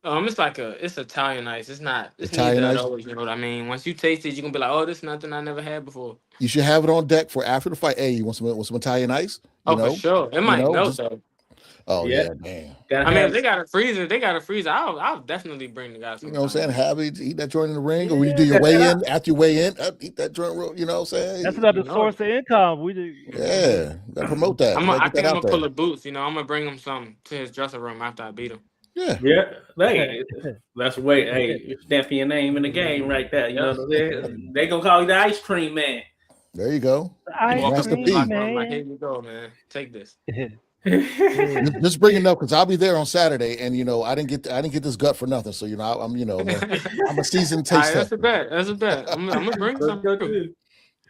It's Italian ice. It's Italian ice. Always, you know what I mean? Once you taste it, you're gonna be like, oh, this is nothing I never had before. You should have it on deck for after the fight. Hey, you want some Italian ice? For sure. It might melt though. Oh yeah, man. I mean, if they got a freezer. I'll definitely bring the guys. You know what I'm saying? Have it, eat that joint in the ring, or when you do your weigh-in, after you weigh in, eat that joint. You know what I'm saying? That's another source of income. We do. Yeah, gotta promote that. I think I'm gonna pull a Boots. I'm gonna bring him some to his dressing room after I beat him. Yeah. Hey, that's the way. Hey, stamping your name in the game right there. You know what I'm saying? They gonna call you the ice cream man. There you go. Ice Master cream P. man. Like, here you go, man. Take this. Just bring it up because I'll be there on Saturday, and I didn't get this gut for nothing. So I'm I'm a seasoned taste That's tester. a bet. That's a bet. I'm gonna bring some.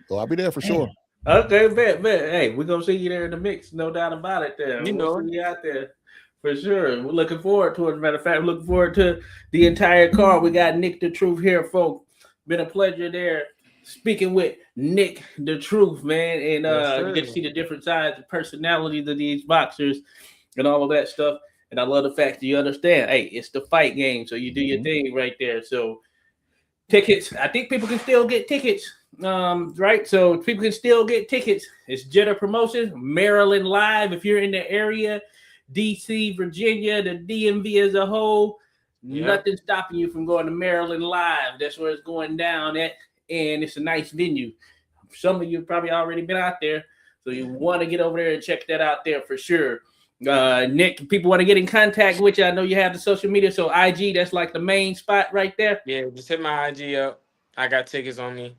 So I'll be there for sure. Okay, bet. Hey, we're gonna see you there in the mix, no doubt about it. There, we'll see you out there for sure. We're looking forward to it. As a matter of fact, we're looking forward to the entire card. We got Nick the Truth here, folks. Been a pleasure there speaking with Nick the Truth, man, and you get to see the different sides and personalities of these boxers and all of that stuff. And I love the fact that you understand. Hey, it's the fight game, so you do your thing right there. So tickets, I think people can still get tickets. Right, so people can still get tickets. It's Jetta Promotions, Maryland Live. If you're in the area, DC, Virginia, the DMV as a whole, nothing stopping you from going to Maryland Live. That's where it's going down at, and it's a nice venue. Some of you have probably already been out there, so you want to get over there and check that out there for sure. Nick, people want to get in contact with you. I know you have the social media, so IG, that's like the main spot right there. Yeah, just hit my IG up. I got tickets on me.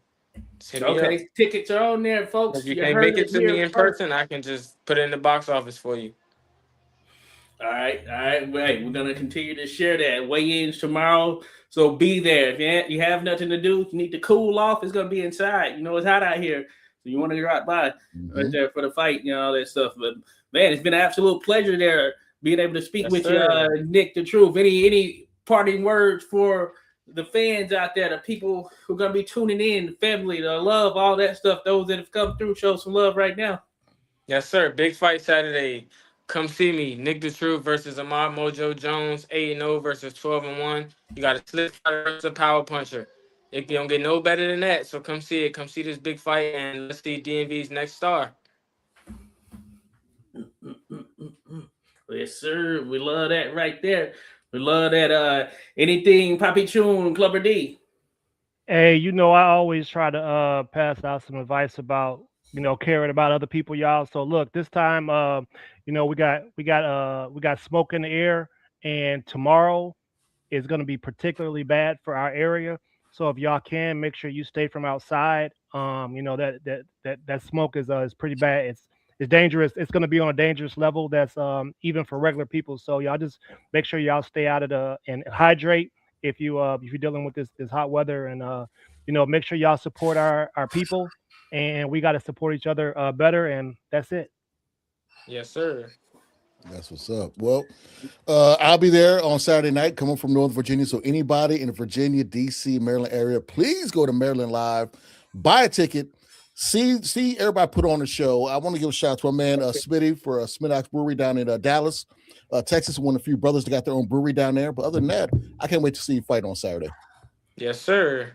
Okay, tickets are on there, folks. If you can't make it to me in person, I can just put it in the box office for you. All right. Wait, we're gonna continue to share that. Weigh-ins tomorrow, so be there. If you have nothing to do, you need to cool off. It's gonna be inside. It's hot out here, so you want to drop by right there for the fight, all that stuff. But man, it's been an absolute pleasure there being able to speak with you, Nick the Truth. Any parting words for the fans out there, the people who are going to be tuning in, the family, the love, all that stuff, those that have come through, show some love right now. Yes, sir. Big fight Saturday. Come see me. Nick the Truth versus Ahmad Mojo Jones, 8-0 versus 12-1. You got a slip fighter versus a power puncher. It don't get no better than that, so come see it. Come see this big fight, and let's see DMV's next star. Yes, sir. We love that right there. We love that. Anything, Papi Chun, Clubber D? Hey, I always try to pass out some advice about caring about other people, y'all. So look, this time, we got smoke in the air, and tomorrow is going to be particularly bad for our area. So if y'all can, make sure you stay from outside. That smoke is pretty bad. It's dangerous. It's going to be on a dangerous level that's even for regular people. So y'all just make sure y'all stay out of and hydrate if you're dealing with this hot weather, and make sure y'all support our people, and we got to support each other better, and that's it. Yes, sir. That's what's up. Well, I'll be there on Saturday night coming from Northern Virginia. So anybody in the Virginia, DC, Maryland area, please go to Maryland Live, buy a ticket. See everybody put on the show. I want to give a shout out to my man Smitty for Smidox Brewery down in Dallas, Texas. One of the few brothers that got their own brewery down there. But other than that, I can't wait to see you fight on Saturday. Yes, sir.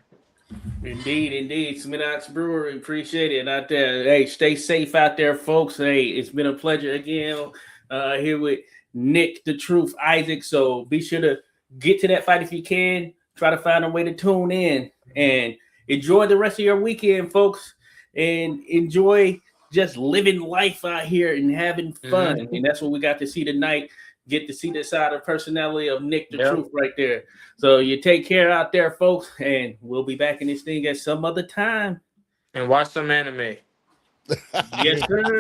Indeed. Smidox Brewery, appreciate it out there. Hey, stay safe out there, folks. Hey, it's been a pleasure again here with Nick the Truth Isaac. So be sure to get to that fight if you can. Try to find a way to tune in and enjoy the rest of your weekend, folks. And enjoy just living life out here and having fun. And that's what we got to see tonight. Get to see the side of personality of Nick the Truth right there. So you take care out there, folks, and we'll be back in this thing at some other time. And watch some anime. Yes, sir.